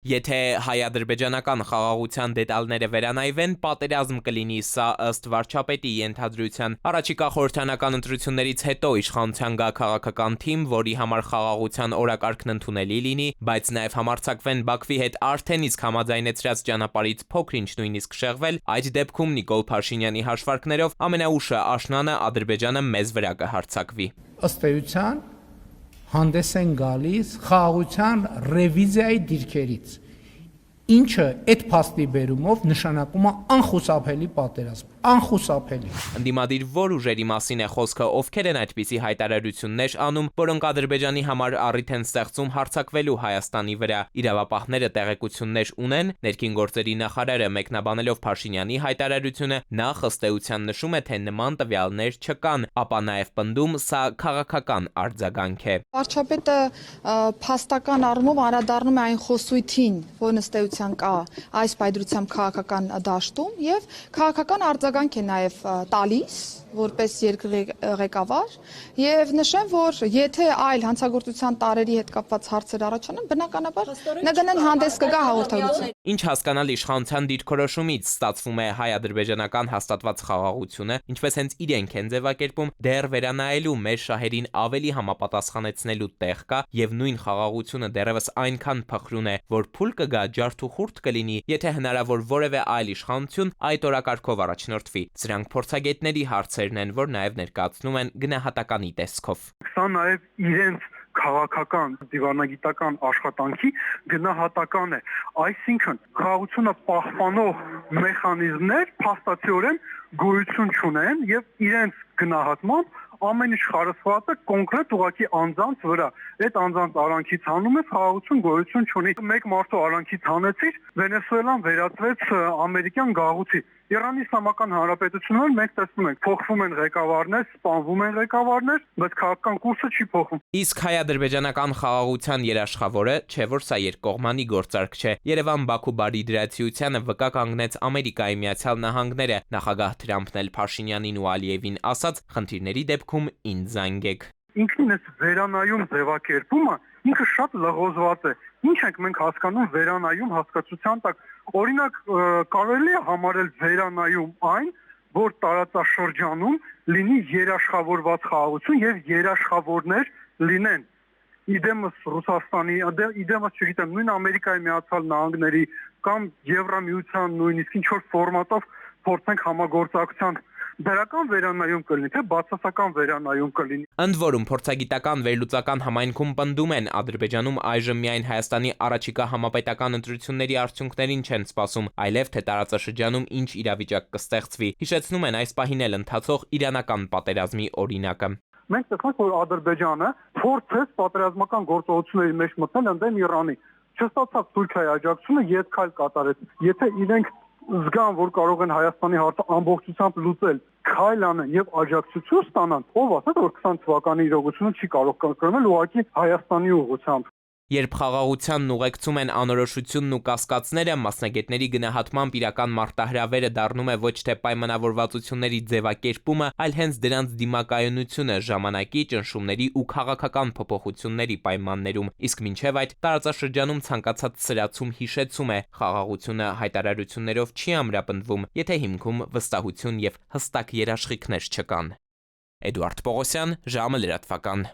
Եթե հայ-ադրբեջանական խաղաղության դետալները վերանայվեն, պատերազմ կլինի, սա ըստ վարչապետի ենթադրության։ Առաջիկա խորհրդարանական ընտրություններից հետո իշխանության գա քաղաքական թիմ, որի համար խաղաղության օրակարգն ընդունելի լինի, բայց նաև համարձակվեն Բաքվի հետ արդեն իսկ համաձայնեցրած ճանապարհից փոքր-ինչ նույնիսկ շեղվել, այդ դեպքում Նիկոլ Փաշինյանի հաշվարկներով ամենաուշը աշնանը Ադրբեջանը մեզ վրա կհարձակվի։ Ըստ էության հանդես են գալիս խաղաղության ռևիզիայի դիրքերից, ինչը այդ փաստի բերումով նշանակում է անխուսափելի պատերազմ, անխուսափելի։ Ընդդիմադիր որ ուժերի մասին է խոսքը, ովքեր են այդպիսի հայտարարություններ անում, որոնք Ադրբեջանի համար առիթ են ստեղծում հարձակվելու Հայաստանի վրա։ Իրավապահները տեղեկություններ ունեն, ներքին գործերի նախարարը մեկնաբանելով Փաշինյանի հայտարարությունը նախ ըստ էության նշում է, թե նման տվյալներ չկան, ապա նաև պնդում, սա քաղաքական արձագանք է։ Վարչապետը փաստական առումով անդրադառնում է այն խոսույթին, որ ըստ էության կա այս պայծրությամբ քաղաքական դաշտում եւ քաղաքական արձագանք է նաեւ տալիս որպես երկրի ղեկավար եւ նշեմ, որ եթե այլ հանցագործության տարերի հետ կապված հարցեր առաջանան, բնականաբար ՆԳՆ-ն հանդես կգա հաղորդագրություն։ Ինչ հասկանալ իշխանության դիրքորոշումից, ստացվում է հայ-ադրբեջանական հաստատված խաղաղությունը, ինչպես հենց իրենք են ձևակերպում, դեռ վերանայելու մեր շահերին ավելի համապատասխանեցնելու տեղ կա եւ նույն խաղաղությունը դեռևս այնքան փխրուն է, որ փուլ կգա, ջարդ ու խուրդ կլինի, եթե հնարավոր որևէ այլ իշխանություն այդ օրակարգով առաջնորդվի։ Սրանք փորձագետների հարցերն են, որ նաև ներկայացնում են գնահատականի տեսքով։ Սա նաև իրենց քաղաքական դիվանագիտական աշխատանքի գնահատական է, այսինքն խաղաղությունը պահպանող մեխանիզմներ փաստացիորեն գոյություն չունեն եւ իրենց գնահատմամբ ամեն ինչ խարսխված է կոնկրետ ուղղակի անձանց վրա։ Այդ անձանց արանքից հանում է խաղաղություն գոյություն չունի։ Մեկ մարդու արանքից հանեցիր, Վենեսուելան վերածվեց ամերիկյան գաղութի։ Իրանի Իսլամական Հանրապետությունում մենք տեսնում ենք, փոխվում են ղեկավարներ, սպանվում են ղեկավարներ, բայց քաղաքական կուրսը չի փոխվում։ Իսկ հայ-ադրբեջանական խաղաղության երաշխավորը, չէ՞ որ սա երկկողմանի գործարք չէ։ Երևան-Բաքու բարիդրացիությանը վկա կանգնեց Ամերիկայի Միացյալ Նահանգները, նախագահ Թրամփն էլ Փաշինյանին ու Ալիևին ասաց, խնդիրների դեպքում ինձ զանգեք։ Ինքնին էս վերանայում ձևակերպումը ինքը շատ լղոզված է։ Ինչ ենք մենք հասկանում վերանայում հասկացության տակ։ Օրինակ կարելի է համարել վերանայում այն, որ տարածաշրջանում լինի երաշխավորված խաղաղություն եւ երաշխավորներ լինեն։ Իդեմս Ռուսաստանի, իդեմս չգիտեմ, նույն Ամերիկայի Միացյալ Նահանգների կամ Եվրամիության նույնիսկ ինչ որ ֆորմատով փորձենք համագործակցության դրական վերանայում կլինի, թե բացասական վերանայում կլինի։ Ընդ որում փորձագիտական վերլուծական համայնքում պնդում են, Ադրբեջանում այժմ միայն Հայաստանի առաջիկա համապետական ընտրությունների արդյունքներին չեն սպասում, այլև թե տարածաշրջանում ինչ իրավիճակ կստեղծվի։ Հիշեցնում են այս պահին էլ ընթացող իրանական պատերազմի օրինակը։ Մենք տեսանք, որ Ադրբեջանը փորձեց պատերազմական գործողությունների մեջ մտնել ընդդեմ Իրանի։ Չստացավ Թուրքիայի աջակցությունը, ետքայլ կատարեց։ Եթե իրենք զգան, որ կարող են Հայաստանի հարցը ամբողջությամբ լուծել, քայլ անեն եւ աջակցություն ստանան, ով ասաց, որ 20 թվականի իրողությունը չի կարող կրկնել ուղղակի Հայաստանի ուղղությամբ։ Երբ խաղաղությանն ուղեկցում են անորոշությունն ու կասկածները, մասնագետների գնահատմամբ իրական մարտահրավերը դառնում է ոչ թե պայմանավորվածությունների ձևակերպումը, այլ հենց դրանց դիմակայունությունը ժամանակի, ճնշումների ու քաղաքական փոփոխությունների պայմաններում, իսկ մինչև այդ տարածաշրջանում ցանկացած սրացում հիշեցում է, խաղաղությունը հայտարարություններով չի ամրապնդվում, եթե հիմքում վստահություն եւ հստակ երաշխիքներ չկան։ Էդուարդ Պողոսյան, ժամը լրատվական։